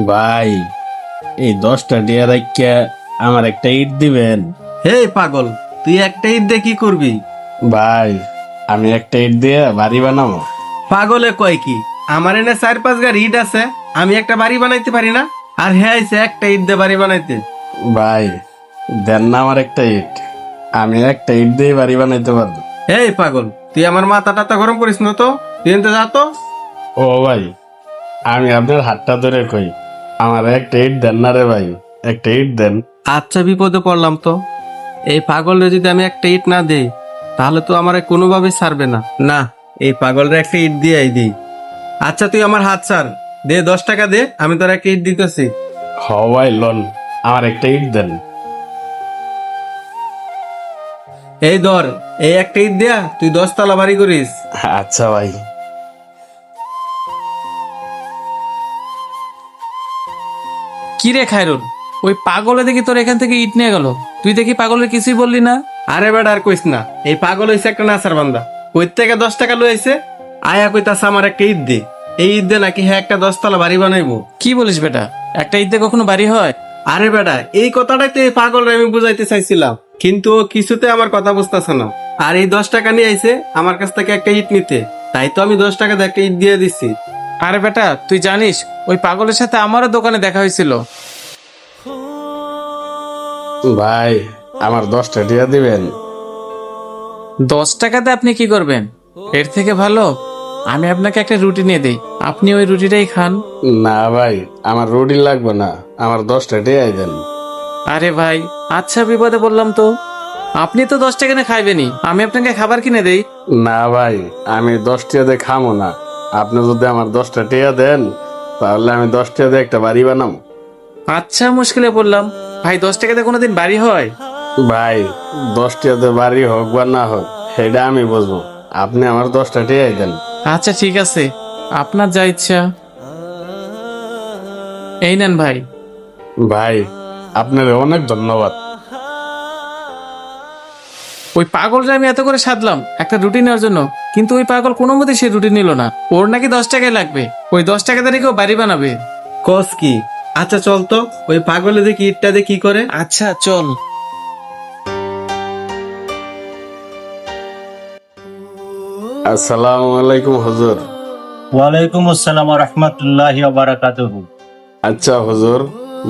ভাই, এই 10টা টিয়া রাখিয়া আমার একটা ইট দিবেন? হে পাগল, তুই একটা ইট দিয়ে কি করবি? ভাই, আমি একটা ইট দিয়ে বাড়ি বানাবো। পাগলে কয় কি? আমার এনে 4-5 গাড়ি ইট আছে, আমি একটা বাড়ি বানাইতে পারি না? আর হ্যাঁ আইছে একটা ইট দিয়ে বাড়ি বানাইতে। ভাই, দেন না আমার একটা ইট, আমি একটা ইট দিয়ে বাড়ি বানাইতে পারবো। এই পাগল, তুই আমার মাথা টাথা গরম করিস না তো, তুই এনতে যা তো। ও ভাই, আমি আপনার হাতটা ধরে কই, আমার একটা ইট দেন না রে ভাই, একটা ইট দেন। আচ্ছা, বিপদে পড়লাম তো। এই পাগলরে যদি আমি একটা ইট না দেই তাহলে তো আমার কোনোভাবেই ছাড়বে না। না, এই পাগলরে একটা ইট দিয়েই দিই। আচ্ছা, তুই আমার হাত ছাড়, দে 10 টাকা দে, আমি তোর একটা ইট দিতেছি। হ ভাই, লন, আমার একটা ইট দেন। এই ধর, এই একটা ইট দেয়া তুই 10 তলা বাড়ি করিস। আচ্ছা ভাই। কি রে খায়রুল, ওই পাগলে দেখি তোর এখান থেকে ইট নিয়ে গেল, তুই দেখি পাগলের কিছুই বললি না। আরে বেটা, আর কইস না, এই পাগল হইছে একটা নাসার বান্দা। কই থেকে 10 টাকা লইছে, আয়া কইতাছে আমার একটা ইট দে। এই ইট দে নাকি হ্যাঁ একটা 10 তলা বাড়ি বানাইবো। কি বলিস বেটা, একটা ইট দিয়ে কখনো বাড়ি হয়? আরে বেটা, এই কথাটাই তো এই পাগলরে আমি বুঝাইতে চাইছিলাম, কিন্তু ও কিছুতে আমার কথা বুঝতেছে না। আর এই 10 টাকা নিয়ে আইছে আমার কাছ থেকে একটা ইট নিতে, তাই তো আমি 10 টাকা দিয়ে একটা ইট দিয়ে দিচ্ছি। আরে বেটা, তুই জানিস ওই পাগলের সাথে আমারও দোকানে দেখা হয়েছিল। ভাই, আমার 10টা টিয়া দিবেন? 10 টাকাতে আপনি কি করবেন? এর থেকে ভালো আমি আপনাকে একটা রুটি নিয়ে দেই, আপনি ওই রুটিটাই খান। না ভাই, আমার রুটি লাগবে না, আমার 10টা টিয়াই দেন। আরে ভাই, আচ্ছা বিপদে বললাম তো, আপনি তো 10 টাকা কিনে খাইবেনি, আমি আপনাকে খাবার কিনে দেই। না ভাই, আমি 10টিয়া দিয়ে খামো না। আপনি যদি আমার 10টা টিয়া দেন তাহলে আমি 10টিয়া দিয়ে একটা বাড়ি বানাবো। আচ্ছা, মুশকিলে পড়লাম ভাই, 10 টাকাতে কোনোদিন বাড়ি হয়? ভাই, 10টিয়াতে বাড়ি হোক বা না হোক সেটা আমি বুঝবো, আপনি আমার 10টা টিয়াই দেন। আচ্ছা ঠিক আছে, আপনার যা ইচ্ছা। এই নেন ভাই। ভাই, আপনার অনেক ধন্যবাদ। ওই পাগলটা আমি এত করে সাধলাম একটা রুটি নেওয়ার জন্য, কিন্তু ওই পাগল কোনো মতে সে রুটি নিল না। ওর নাকি 10 টাকায় লাগবে, ওই 10 টাকা দিয়ে কেউ বাড়ি বানাবে। কস কি? আচ্ছা চল তো, ওই পাগলে দেখি ইটটা দিয়ে কি করে। আচ্ছা চল। আসসালামু আলাইকুম হুজুর। ওয়ালাইকুম আসসালাম ওয়া রাহমাতুল্লাহি ওয়া বারাকাতুহু। আচ্ছা হুজুর,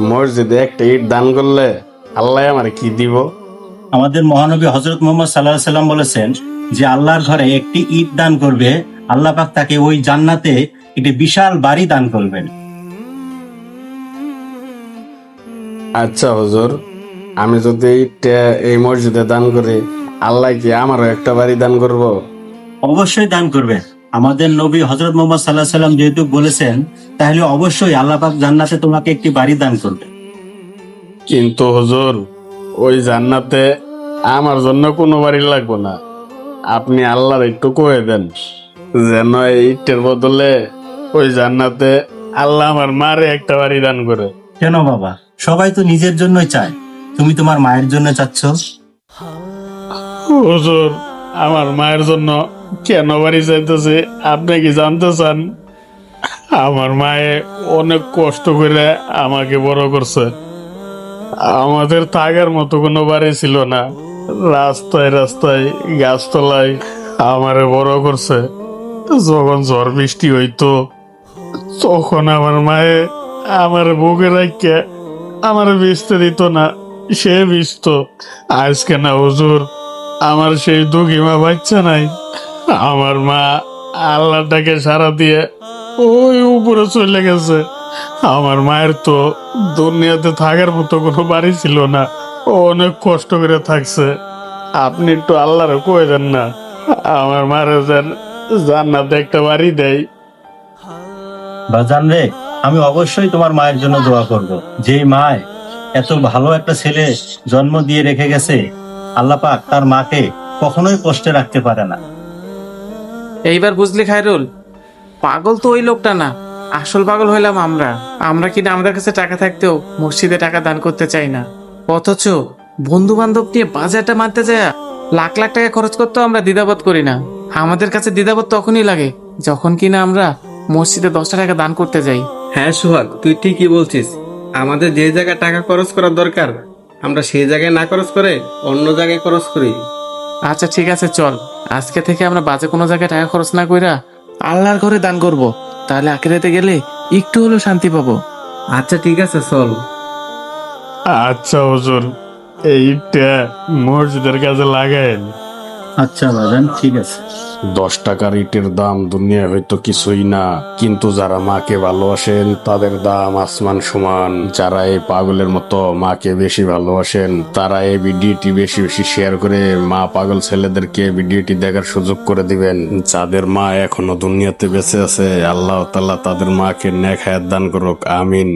মসজিদে একটা ইট দান করলে আল্লাহ আমার কি দিব? আমাদের মহানবী হযরত মুহাম্মদ সাল্লাল্লাহু আলাইহি সাল্লাম বলেছেন যে আল্লাহর ঘরে একটি ইট দান করবে, আল্লাহ পাক তাকে ওই জান্নাতে একটি বিশাল বাড়ি দান করবেন। আচ্ছা হুজুর, আমি যদি ইটটা এই মসজিদে দান করি, আল্লাহ কি আমারও একটা বাড়ি দান করব? অবশ্যই দান করবে। আমাদের নবী হযরত মুহাম্মদ সাল্লাল্লাহু আলাইহি সাল্লাম যেহেতু বলেছেন, তাহলে অবশ্যই আল্লাহ পাক জান্নাতে তোমাকে একটি বাড়ি দান করবে। কিন্তু হুজুর, ওই জান্নাতে আমার জন্য কোনো বাড়ি লাগবে না, আপনি আল্লাহর একটু কয়ে দেন যেন এই ইটের বদলে ওই জান্নাতে আল্লাহ আমার মারে একটা বাড়ি দান করে। কেন বাবা, সবাই তো নিজের জন্যই চায়, তুমি তোমার মায়ের জন্য চাচ্ছ। হুজুর, আমার মায়ের জন্য কেন বাড়ি চাইতেছে আপনি কি জানতে চান? আমার মায়ে অনেক কষ্ট করে আমাকে বড় করছে, আমাদের থাকার মতো কোনো বাড়ি ছিল না, রাস্তায় রাস্তায় গাছতলায় আমারে বড় করছে। যখন ঝড় বৃষ্টি হইতো তখন আমার মায়ে আমার বুকে রাখিয়া আমার ভিজতে দিত না, সে ভিজত। আজকে না হুজুর, আমার সেই দুঃখী মা বাচ্চা নাই, আমার মা আল্লাহটাকে সারা দিয়ে ওই উপরে চলে গেছে। আমার মায়ের তো দুনিয়াতে থাকার মতো কোনো বাড়ি ছিল না, ও অনেক কষ্ট করে থাকছে। আপনি একটু আল্লাহরে কয়ে দেন না আমার মারে যেন জান্নাতে একটা বাড়ি দেয়। বাজান রে, আমি অবশ্যই তোমার মায়ের জন্য দোয়া করব। যেই মায় এত ভালো একটা ছেলে জন্ম দিয়ে রেখে গেছে, আল্লাহ পাক তার মাকে কখনোই কষ্টে রাখতে পারে না। এইবার বুঝলি খায়রুল, পাগল তো ওই লোকটা না, আসল পাগল হইলাম আমরা। আমরা কিনা আমাদের কাছে টাকা থাকতেও মসজিদে টাকা দান করতে চাই না, অথচ বন্ধু বান্ধব নিয়ে বাজারটা মারতে যায় লাখ লাখ টাকা খরচ করতেও আমরা দ্বিধাবোধ করি না। আমাদের কাছে দ্বিধাবোধ তখনই লাগে যখন কিনা আমরা মসজিদে 10টা টাকা দান করতে যাই। হ্যাঁ সোহাগ, তুই ঠিকই বলছিস। আমাদের যে জায়গায় টাকা খরচ করার দরকার আমরা সেই জায়গায় না খরচ করে অন্য জায়গায় খরচ করি। আচ্ছা ঠিক আছে, চল আজকে থেকে আমরা বাজে কোনো জায়গায় টাকা খরচ না কইরা আল্লাহর ঘরে দান করব। তাহলে আখিরাতে গেলে একটু হলেও শান্তি পাবো। আচ্ছা ঠিক আছে, চল। আচ্ছা হুজুর, এইটা মসজিদের কাছে লাগায়েন। আচ্ছা বাজান, ঠিক আছে। 10 টাকার ইটের দাম দুনিয়া হয়তো কিছুই না, কিন্তু যারা মাকে ভালোবাসেন তাদের দাম আসমান সমান। যারা এই পাগলের মতো মাকে বেশি ভালোবাসেন তারা এই ভিডিওটি বেশি বেশি শেয়ার করে মা পাগল ছেলেদেরকে ভিডিওটি দেখার সুযোগ করে দিবেন। যাদের মা এখনো দুনিয়াতে বেঁচে আছে, আল্লাহ তাআলা তাদের মাকে নেক হায়াত দান করুক, আমিন।